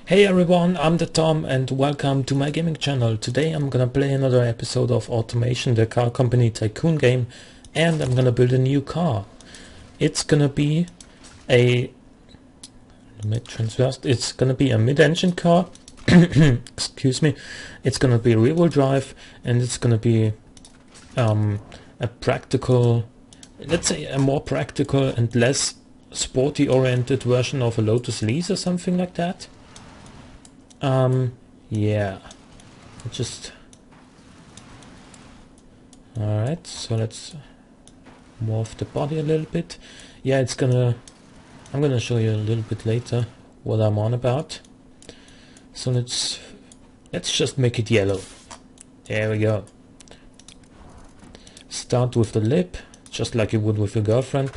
Hey everyone, I'm the Tom and welcome to my gaming channel. Today I'm gonna play another episode of Automation, the car company tycoon game, and I'm gonna build a new car. It's gonna be a mid-engine car. Excuse me. It's gonna be rear-wheel drive, and it's gonna be a practical, let's say a more practical and less sporty oriented version of a Lotus Elise or something like that. Yeah, just alright, so let's morph the body a little bit. Yeah, I'm gonna show you a little bit later what I'm on about. So let's just make it yellow. There we go. Start with the lip, just like you would with your girlfriend.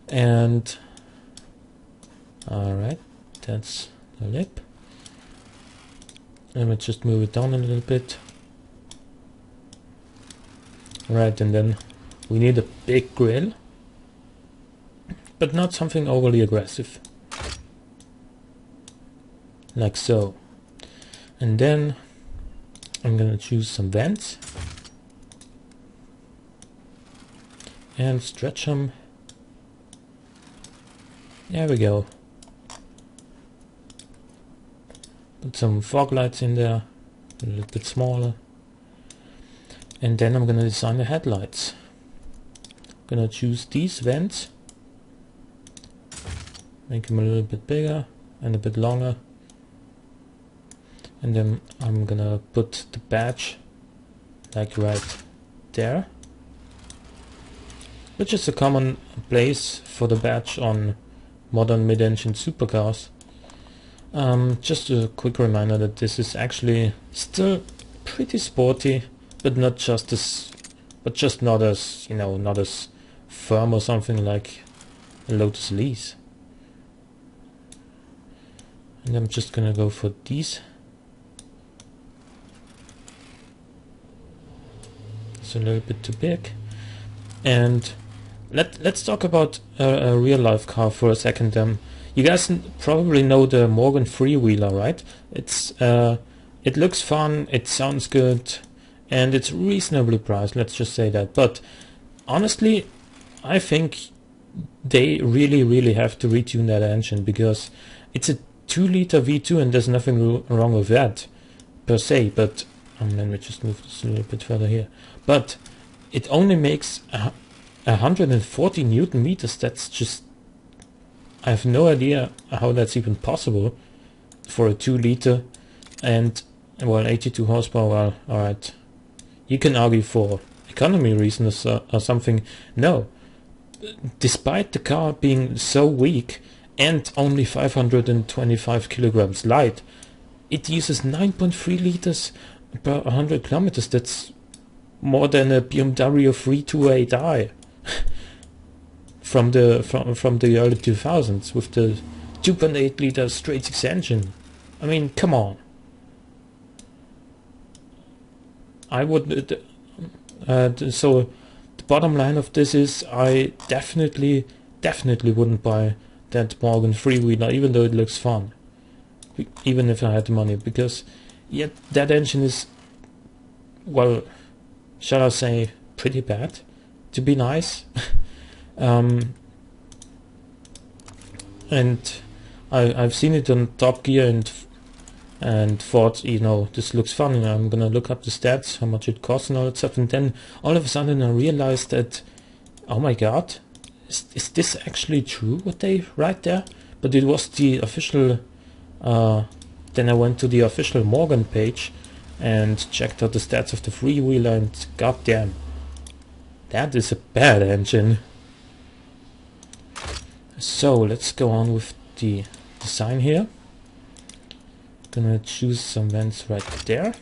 And alright, that's the lip. Let me just move it down a little bit. Right, and then we need a big grill, but not something overly aggressive. Like so. And then I'm gonna choose some vents and stretch them. There we go. Put some fog lights in there, a little bit smaller. And then I'm gonna design the headlights. I'm gonna choose these vents, make them a little bit bigger and a bit longer. And then I'm gonna put the badge like right there, which is a common place for the badge on modern mid-engine supercars. Just a quick reminder that this is actually still pretty sporty, but not just not as, you know, not as firm or something like a Lotus Elise. And I'm just gonna go for these. It's a little bit too big. And let's talk about a real life car for a second. You guys probably know the Morgan freewheeler, right? It looks fun, it sounds good, and it's reasonably priced, let's just say that. But honestly, I think they really have to retune that engine, because it's a 2-liter V2 and there's nothing wrong with that per se. But let me just move this a little bit further here. But it only makes 140 Newton meters. That's just, I have no idea how that's even possible for a 2-liter, and well, 82 horsepower. Well, alright, you can argue for economy reasons or something. No, despite the car being so weak and only 525 kilograms light, it uses 9.3 liters per 100 kilometers. That's more than a BMW 328i. From the early 2000s with the 2.8 liter straight 6 engine. I mean, come on. I would so the bottom line of this is I definitely wouldn't buy that Morgan freewheeler, even though it looks fun, even if I had the money, because yet that engine is, well, shall I say, pretty bad, to be nice. And I've seen it on Top Gear and thought, you know, this looks fun, and I'm gonna look up the stats, how much it costs and all that stuff, and then all of a sudden I realized that, oh my god, is this actually true what they write there? But it was the official, then I went to the official Morgan page and checked out the stats of the freewheeler, and goddamn, that is a bad engine. So let's go on with the design here. Gonna choose some vents right there.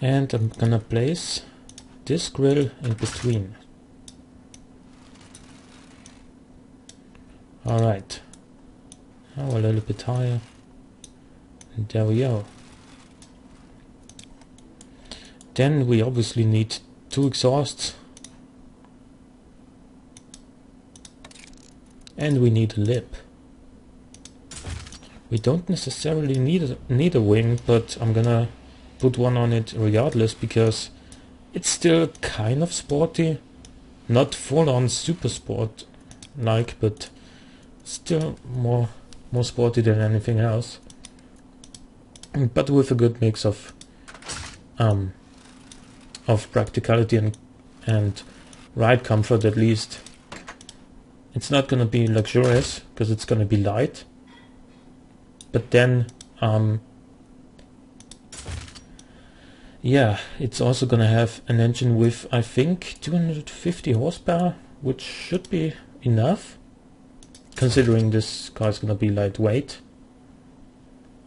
And I'm gonna place this grill in between. Alright. Now a little bit higher. And there we go. Then we obviously need 2 exhausts. And we need a lip. We don't necessarily need a wing, but I'm gonna put one on it regardless because it's still kind of sporty. Not full on super sport like, but still more sporty than anything else. But with a good mix of practicality and ride comfort at least. It's not gonna be luxurious because it's gonna be light. But then, yeah, it's also gonna have an engine with, I think, 250 horsepower, which should be enough, considering this car is gonna be lightweight.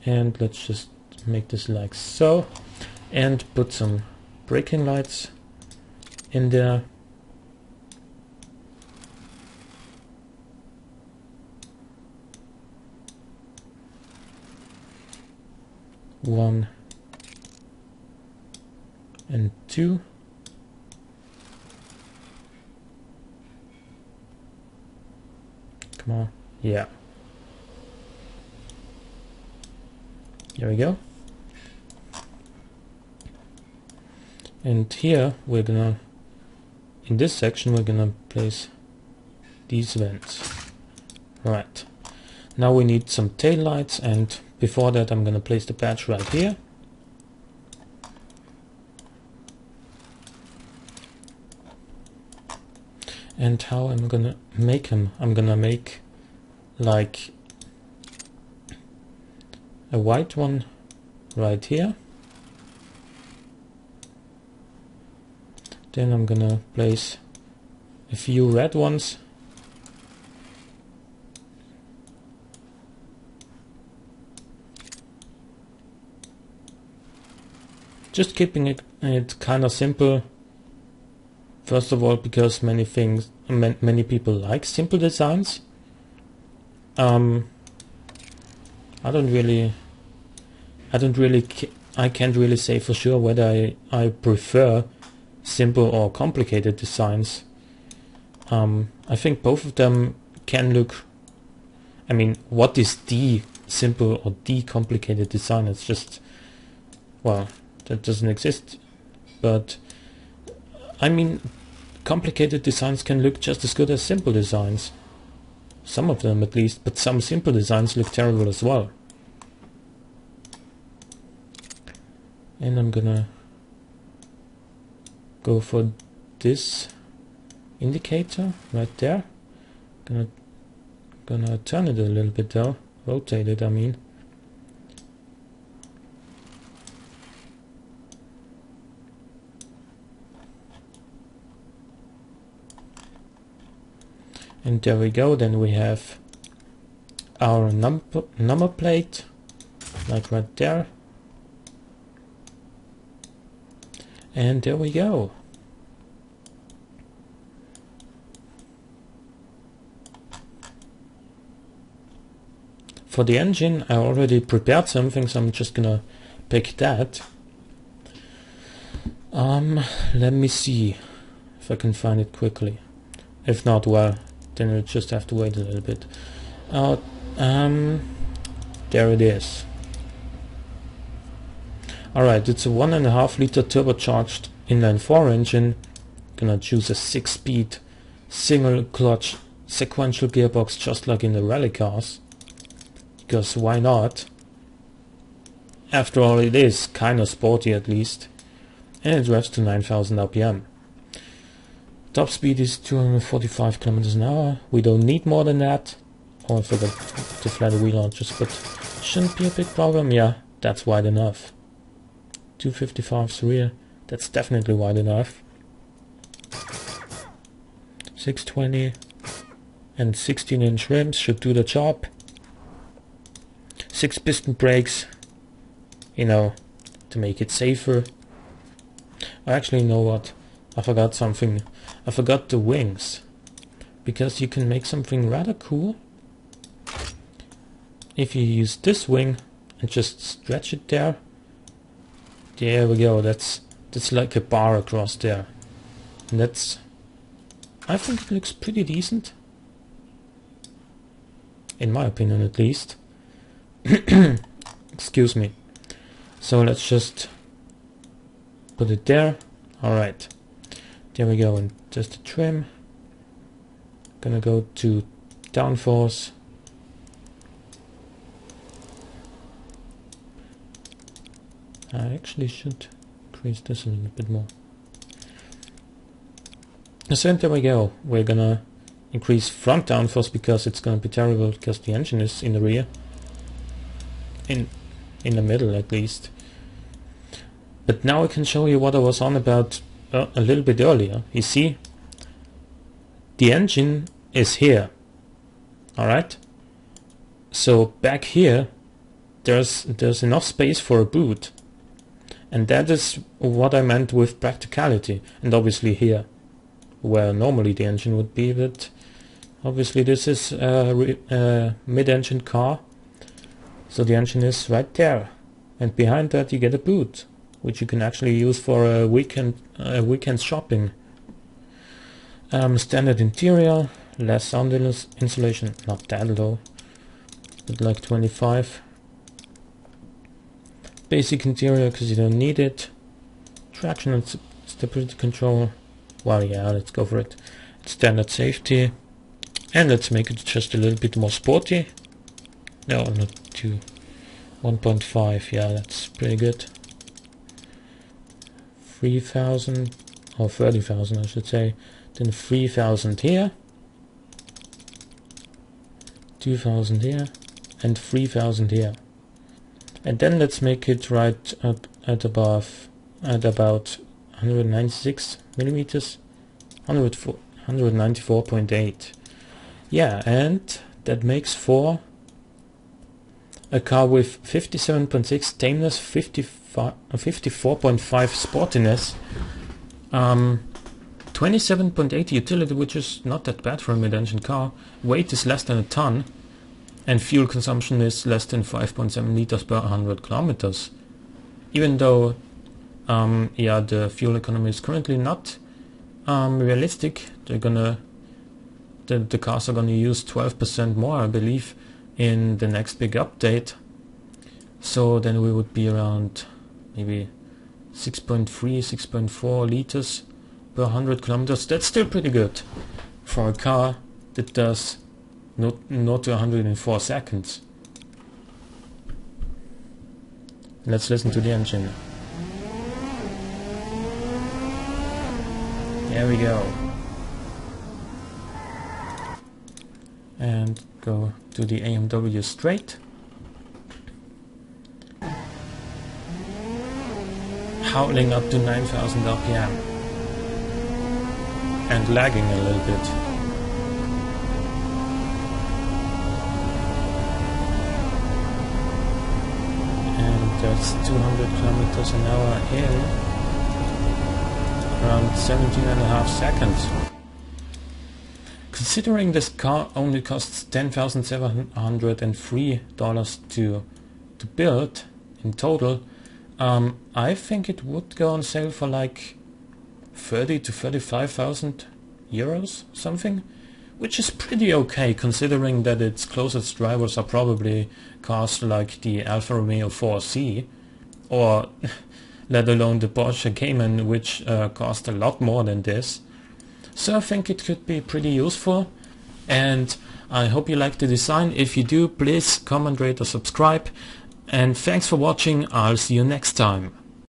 And let's just make this like so, and put some braking lights in there. One and 2. Come on, yeah. There we go. And here we're gonna, in this section, we're gonna place these vents. Right. Now we need some tail lights, and before that I'm gonna place the patch right here. And how am I gonna make them? I'm gonna make like a white one right here. Then I'm gonna place a few red ones. Just keeping it kind of simple. First of all, because many people like simple designs. I can't really say for sure whether I prefer simple or complicated designs. I think both of them can look. I mean, what is the simple or the complicated design? It's just, well, that doesn't exist. But I mean, complicated designs can look just as good as simple designs. Some of them at least, but some simple designs look terrible as well. And I'm gonna go for this indicator right there. Gonna turn it a little bit though, rotate it I mean. And there we go. Then we have our number plate, like right there. And there we go. For the engine, I already prepared something, so I'm just gonna pick that. Let me see if I can find it quickly. If not, well, then we'll just have to wait a little bit. There it is. Alright, it's a 1.5 liter turbocharged inline-4 engine. Gonna choose a 6-speed single clutch sequential gearbox, just like in the rally cars. Because why not? After all, it is kind of sporty at least. And it revs to 9,000 RPM. Top speed is 245 kilometers an hour. We don't need more than that. Oh, I forgot to flat the wheel launchers, but shouldn't be a big problem. Yeah, that's wide enough. 255's rear. That's definitely wide enough. 620 and 16-inch rims should do the job. 6 piston brakes, you know, to make it safer. Actually, you know what? I forgot something. I forgot the wings, because you can make something rather cool if you use this wing and just stretch it there. There we go. This That's like a bar across there. And that's, I think it looks pretty decent. In my opinion, at least. Excuse me. So let's just put it there. Alright. There we go. And just a trim. Gonna go to downforce. I actually should increase this a little bit more. So there we go. We're gonna increase front downforce because it's gonna be terrible because the engine is in the rear. In the middle at least. But now I can show you what I was on about a little bit earlier. You see, the engine is here. Alright? So back here there's enough space for a boot. And that is what I meant with practicality. And obviously here, where normally the engine would be, but obviously this is a mid-engine car, so the engine is right there. And behind that you get a boot, which you can actually use for a weekend shopping. Standard interior, less sound insulation, not that low, but like 25. Basic interior because you don't need it. Traction and stability control. Well, yeah, let's go for it. Standard safety. And let's make it just a little bit more sporty. No, not too. 1.5, yeah, that's pretty good. 3,000 or 30,000 I should say. Then 3,000 here. 2,000 here. And 3,000 here. And then let's make it right up at about 196 millimeters, 194.8. Yeah, and that makes for a car with 57.6 tameness, 54.5 sportiness, 27.8 utility, which is not that bad for a mid-engine car. Weight is less than a ton. And fuel consumption is less than 5.7 liters per 100 kilometers. Even though, yeah, the fuel economy is currently not realistic. The cars are gonna use 12% more, I believe, in the next big update. So then we would be around maybe 6.3, 6.4 liters per 100 kilometers. That's still pretty good for a car that does not to 104 seconds. Let's listen to the engine. There we go. And go to the AMW straight. Howling up to 9,000 RPM. And lagging a little bit. That's 200 kilometers an hour in around 17.5 seconds. Considering this car only costs $10,703 to build in total, I think it would go on sale for like 30 to 35,000 euros, something, which is pretty okay considering that its closest rivals are probably cars like the Alfa Romeo 4C, or let alone the Porsche Cayman, which cost a lot more than this. So I think it could be pretty useful, and I hope you like the design. If you do, please comment, rate or subscribe, and thanks for watching. I'll see you next time.